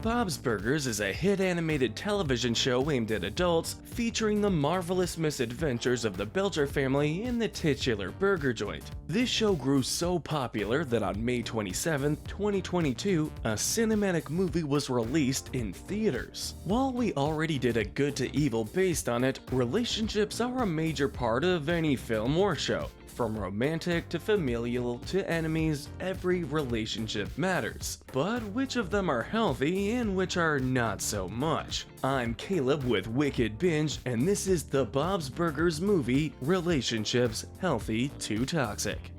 Bob's Burgers is a hit animated television show aimed at adults, featuring the marvelous misadventures of the Belcher family in the titular burger joint. This show grew so popular that on May 27, 2022, a cinematic movie was released in theaters. While we already did a good to evil based on it, relationships are a major part of any film or show. From romantic to familial to enemies, every relationship matters. But which of them are healthy and which are not so much? I'm Caleb with Wicked Binge, and this is the Bob's Burgers movie, Relationships Healthy to Toxic.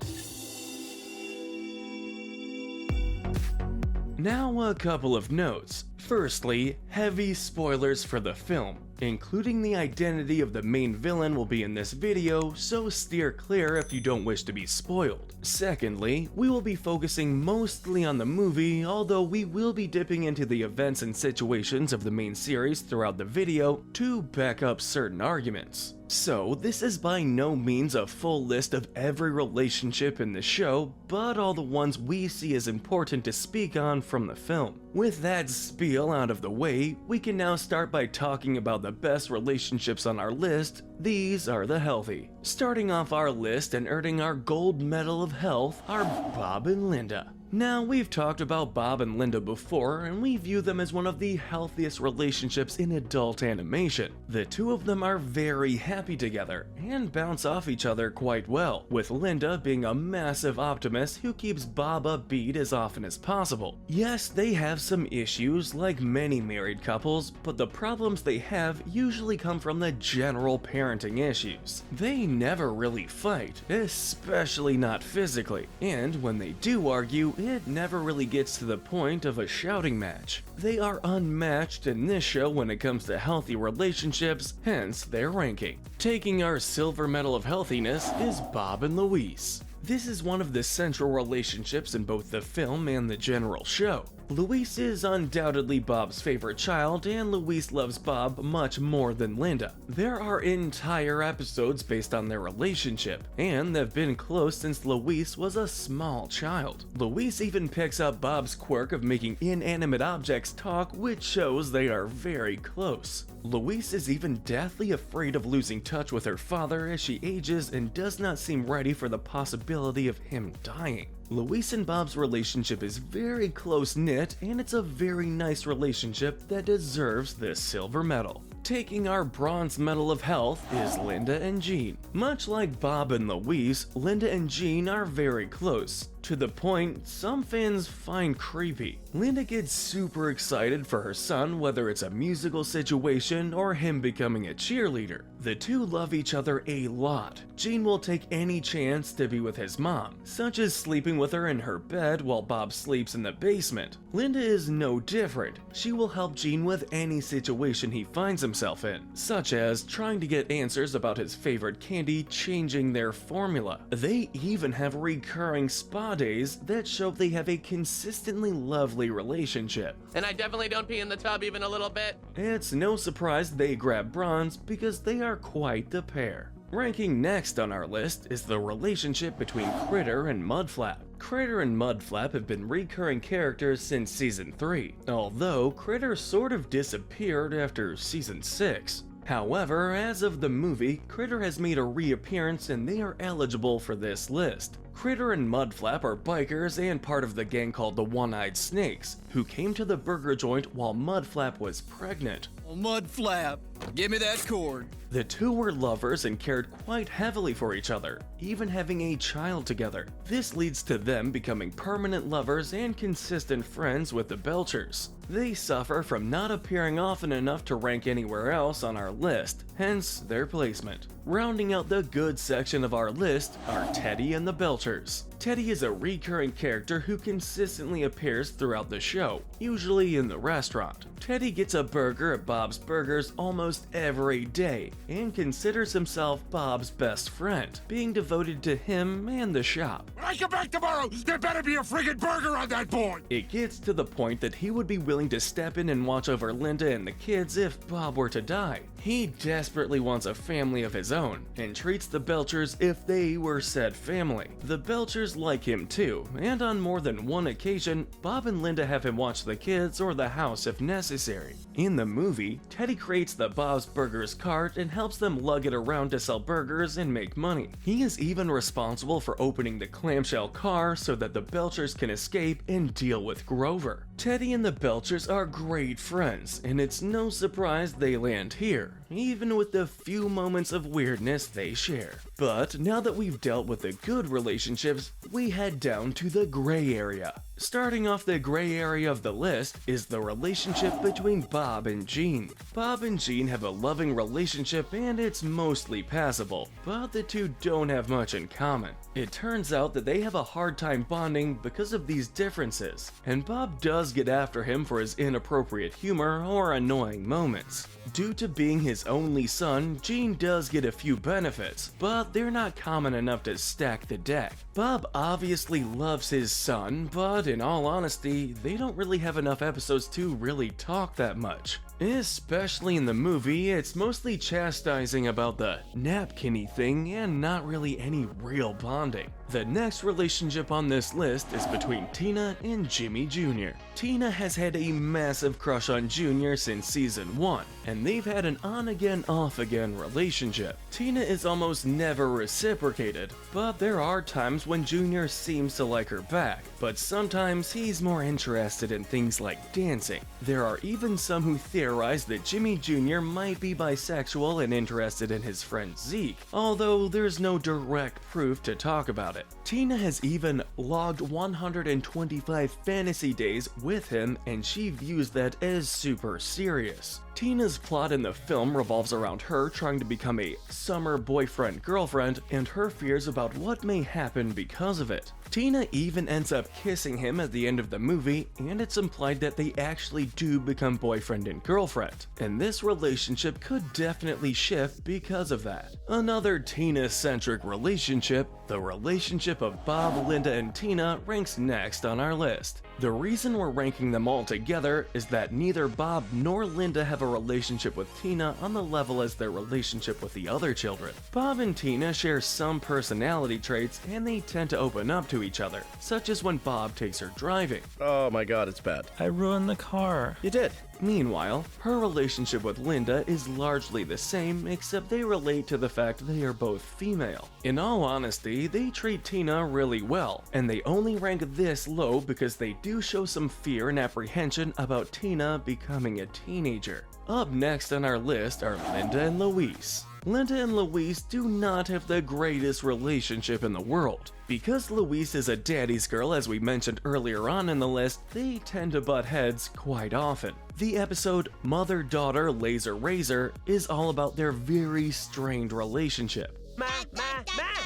Now a couple of notes. Firstly, heavy spoilers for the film, including the identity of the main villain will be in this video, so steer clear if you don't wish to be spoiled. Secondly, we will be focusing mostly on the movie, although we will be dipping into the events and situations of the main series throughout the video to back up certain arguments. So, this is by no means a full list of every relationship in the show, but all the ones we see as important to speak on from the film. With that spiel out of the way, we can now start by talking about the best relationships on our list. These are the healthy. Starting off our list and earning our gold medal of health are Bob and Linda. Now, we've talked about Bob and Linda before, and we view them as one of the healthiest relationships in adult animation. The two of them are very happy together, and bounce off each other quite well, with Linda being a massive optimist who keeps Bob upbeat as often as possible. Yes, they have some issues, like many married couples, but the problems they have usually come from the general parenting issues. They never really fight, especially not physically, and when they do argue, it never really gets to the point of a shouting match. They are unmatched in this show when it comes to healthy relationships, hence their ranking. Taking our silver medal of healthiness is Bob and Luis. This is one of the central relationships in both the film and the general show. Luis is undoubtedly Bob's favorite child, and Luis loves Bob much more than Linda. There are entire episodes based on their relationship, and they've been close since Luis was a small child. Luis even picks up Bob's quirk of making inanimate objects talk, which shows they are very close. Luis is even deathly afraid of losing touch with her father as she ages and does not seem ready for the possibility of him dying. Luis and Bob's relationship is very close-knit, and it's a very nice relationship that deserves this silver medal. Taking our bronze medal of health is Linda and Jean. Much like Bob and Luis, Linda and Jean are very close, to the point some fans find creepy. Linda gets super excited for her son, whether it's a musical situation or him becoming a cheerleader. The two love each other a lot. Jean will take any chance to be with his mom, such as sleeping with her in her bed while Bob sleeps in the basement. Linda is no different. She will help Jean with any situation he finds himself in, such as trying to get answers about his favorite candy, changing their formula. They even have recurring spa days that show they have a consistently lovely relationship. And I definitely don't pee in the tub even a little bit. It's no surprise they grab bronze because they are quite the pair. Ranking next on our list is the relationship between Critter and Mudflap. Critter and Mudflap have been recurring characters since Season 3, although Critter sort of disappeared after Season 6. However, as of the movie, Critter has made a reappearance and they are eligible for this list. Critter and Mudflap are bikers and part of the gang called the One-Eyed Snakes, who came to the burger joint while Mudflap was pregnant. Oh, Mudflap, give me that cord. The two were lovers and cared quite heavily for each other, even having a child together. This leads to them becoming permanent lovers and consistent friends with the Belchers. They suffer from not appearing often enough to rank anywhere else on our list, hence their placement. Rounding out the good section of our list are Teddy and the Belchers. Teddy is a recurring character who consistently appears throughout the show, usually in the restaurant. Teddy gets a burger at Bob's Burgers almost every day, and considers himself Bob's best friend, being devoted to him and the shop. When I come back tomorrow, there better be a friggin' burger on that board! It gets to the point that he would be willing to step in and watch over Linda and the kids if Bob were to die. He desperately wants a family of his own, and treats the Belchers if they were said family. The Belchers others like him too, and on more than one occasion, Bob and Linda have him watch the kids or the house if necessary. In the movie, Teddy creates the Bob's Burgers cart and helps them lug it around to sell burgers and make money. He is even responsible for opening the clamshell car so that the Belchers can escape and deal with Grover. Teddy and the Belchers are great friends, and it's no surprise they land here, even with the few moments of weirdness they share. But now that we've dealt with the good relationships, we head down to the gray area. Starting off the gray area of the list is the relationship between Bob and Jean. Bob and Jean have a loving relationship and it's mostly passable, but the two don't have much in common. It turns out that they have a hard time bonding because of these differences, and Bob does get after him for his inappropriate humor or annoying moments. Due to being his only son, Jean does get a few benefits, but they're not common enough to stack the deck. Bob obviously loves his son, but in all honesty, they don't really have enough episodes to really talk that much. Especially in the movie, it's mostly chastising about the napkin-y thing and not really any real bonding. The next relationship on this list is between Tina and Jimmy Jr. Tina has had a massive crush on Jr. since season 1, and they've had an on-again, off-again relationship. Tina is almost never reciprocated, but there are times when Jr. seems to like her back, but sometimes he's more interested in things like dancing. There are even some who theorize that Jimmy Jr. might be bisexual and interested in his friend Zeke, although there's no direct proof to talk about it. Tina has even logged 125 fantasy days with him, and she views that as super serious. Tina's plot in the film revolves around her trying to become a summer boyfriend-girlfriend and her fears about what may happen because of it. Tina even ends up kissing him at the end of the movie, and it's implied that they actually do become boyfriend and girlfriend, and this relationship could definitely shift because of that. Another Tina-centric relationship, the relationship of Bob, Linda, and Tina, ranks next on our list. The reason we're ranking them all together is that neither Bob nor Linda have a relationship with Tina on the level as their relationship with the other children. Bob and Tina share some personality traits, and they tend to open up to each other, such as when Bob takes her driving. Oh my god, it's bad. I ruined the car. You did. Meanwhile, her relationship with Linda is largely the same, except they relate to the fact they are both female. In all honesty, they treat Tina really well, and they only rank this low because they do show some fear and apprehension about Tina becoming a teenager. Up next on our list are Linda and Luis. Linda and Luis do not have the greatest relationship in the world. Because Luis is a daddy's girl, as we mentioned earlier on in the list, they tend to butt heads quite often. The episode Mother-Daughter Laser Razor is all about their very strained relationship. Ma,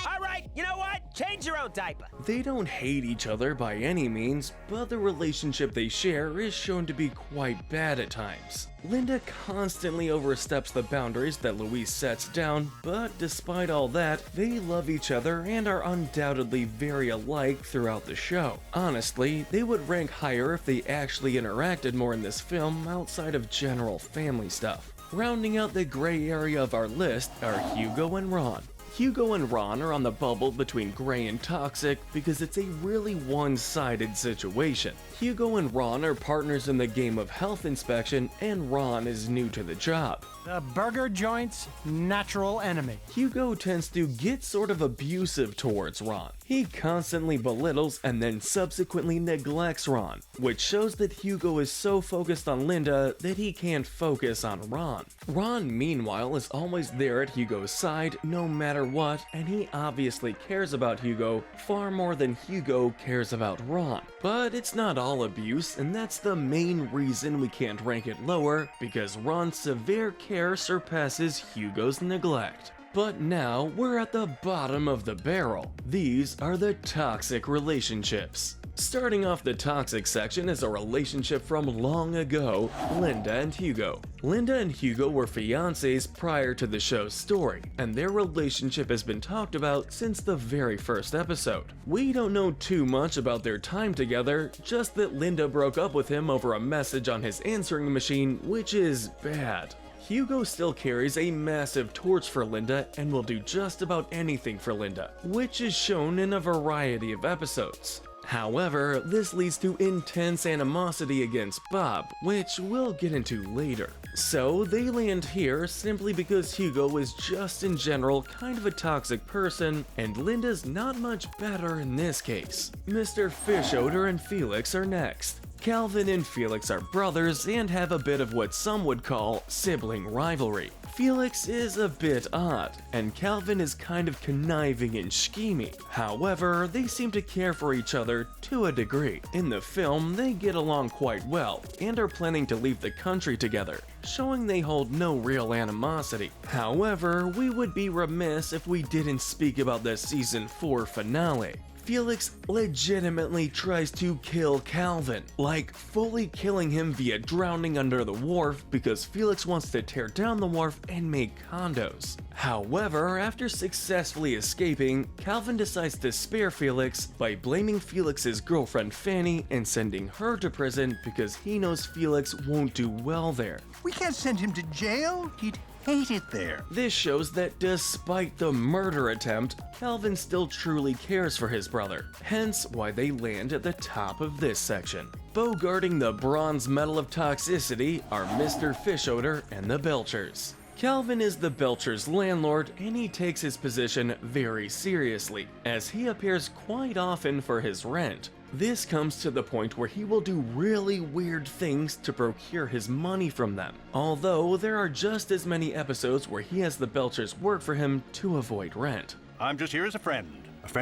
all right, you know what? Change your own diaper. They don't hate each other by any means, but the relationship they share is shown to be quite bad at times. Linda constantly oversteps the boundaries that Luis sets down, but despite all that, they love each other and are undoubtedly very alike throughout the show. Honestly, they would rank higher if they actually interacted more in this film outside of general family stuff. Rounding out the gray area of our list are Hugo and Ron. Hugo and Ron are on the bubble between gray and toxic because it's a really one-sided situation. Hugo and Ron are partners in the game of health inspection, and Ron is new to the job. The burger joint's natural enemy. Hugo tends to get sort of abusive towards Ron. He constantly belittles and then subsequently neglects Ron, which shows that Hugo is so focused on Linda that he can't focus on Ron. Ron, meanwhile, is always there at Hugo's side no matter what, and he obviously cares about Hugo far more than Hugo cares about Ron. But it's not all abuse, and that's the main reason we can't rank it lower, because Ron's severe care surpasses Hugo's neglect. But now we're at the bottom of the barrel. These are the toxic relationships. Starting off the toxic section is a relationship from long ago, Linda and Hugo. Linda and Hugo were fiancés prior to the show's story, and their relationship has been talked about since the very first episode. We don't know too much about their time together, just that Linda broke up with him over a message on his answering machine, which is bad. Hugo still carries a massive torch for Linda and will do just about anything for Linda, which is shown in a variety of episodes. However, this leads to intense animosity against Bob, which we'll get into later. So they land here simply because Hugo is just in general kind of a toxic person, and Linda's not much better in this case. Mr. Fischoeder and Felix are next. Calvin and Felix are brothers and have a bit of what some would call sibling rivalry. Felix is a bit odd, and Calvin is kind of conniving and scheming. However, they seem to care for each other to a degree. In the film, they get along quite well, and are planning to leave the country together, showing they hold no real animosity. However, we would be remiss if we didn't speak about the season 4 finale. Felix legitimately tries to kill Calvin, like fully killing him via drowning under the wharf because Felix wants to tear down the wharf and make condos. However, after successfully escaping, Calvin decides to spare Felix by blaming Felix's girlfriend Fanny and sending her to prison because he knows Felix won't do well there. We can't send him to jail. He'd hate it there. This shows that despite the murder attempt, Calvin still truly cares for his brother, hence why they land at the top of this section. Bogarting the bronze medal of toxicity are Mr. Fischoeder and the Belchers. Calvin is the Belchers' landlord, and he takes his position very seriously, as he appears quite often for his rent. This comes to the point where he will do really weird things to procure his money from them, although there are just as many episodes where he has the Belchers work for him to avoid rent. I'm just here as a friend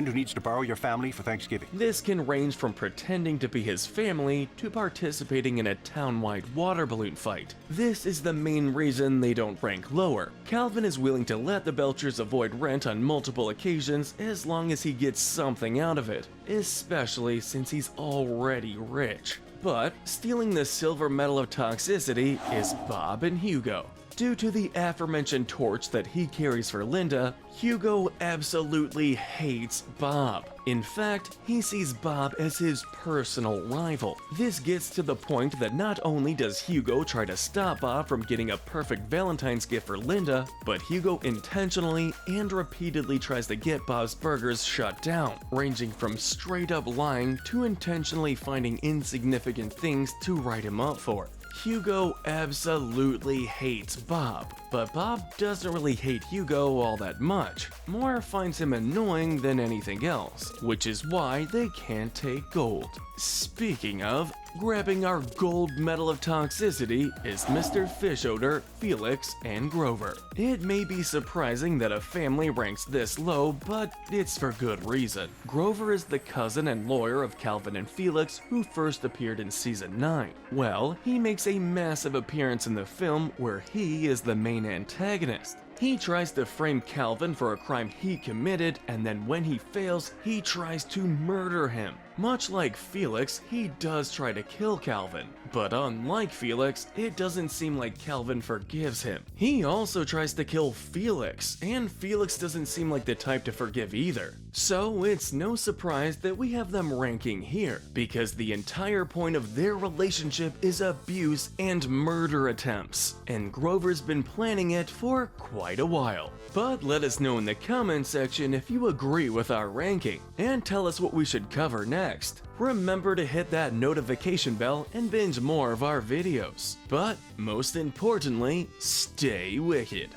who needs to borrow your family for Thanksgiving. This can range from pretending to be his family to participating in a town-wide water balloon fight. This is the main reason they don't rank lower. Calvin is willing to let the Belchers avoid rent on multiple occasions as long as he gets something out of it, especially since he's already rich. But stealing the silver medal of toxicity is Bob and Hugo. Due to the aforementioned torch that he carries for Linda, Hugo absolutely hates Bob. In fact, he sees Bob as his personal rival. This gets to the point that not only does Hugo try to stop Bob from getting a perfect Valentine's gift for Linda, but Hugo intentionally and repeatedly tries to get Bob's burgers shut down, ranging from straight up lying to intentionally finding insignificant things to write him up for. Hugo absolutely hates Bob, but Bob doesn't really hate Hugo all that much, more finds him annoying than anything else, which is why they can't take gold. Speaking of, grabbing our gold medal of toxicity is Mr. Fischoeder, Felix, and Grover. It may be surprising that a family ranks this low, but it's for good reason. Grover is the cousin and lawyer of Calvin and Felix who first appeared in season 9. Well, he makes a massive appearance in the film where he is the main antagonist. He tries to frame Calvin for a crime he committed, and then when he fails, he tries to murder him. Much like Felix, he does try to kill Calvin, but unlike Felix, it doesn't seem like Calvin forgives him. He also tries to kill Felix, and Felix doesn't seem like the type to forgive either. So it's no surprise that we have them ranking here, because the entire point of their relationship is abuse and murder attempts, and Grover's been planning it for quite a while. But let us know in the comment section if you agree with our ranking, and tell us what we should cover next. Remember to hit that notification bell and binge more of our videos. But most importantly, stay wicked.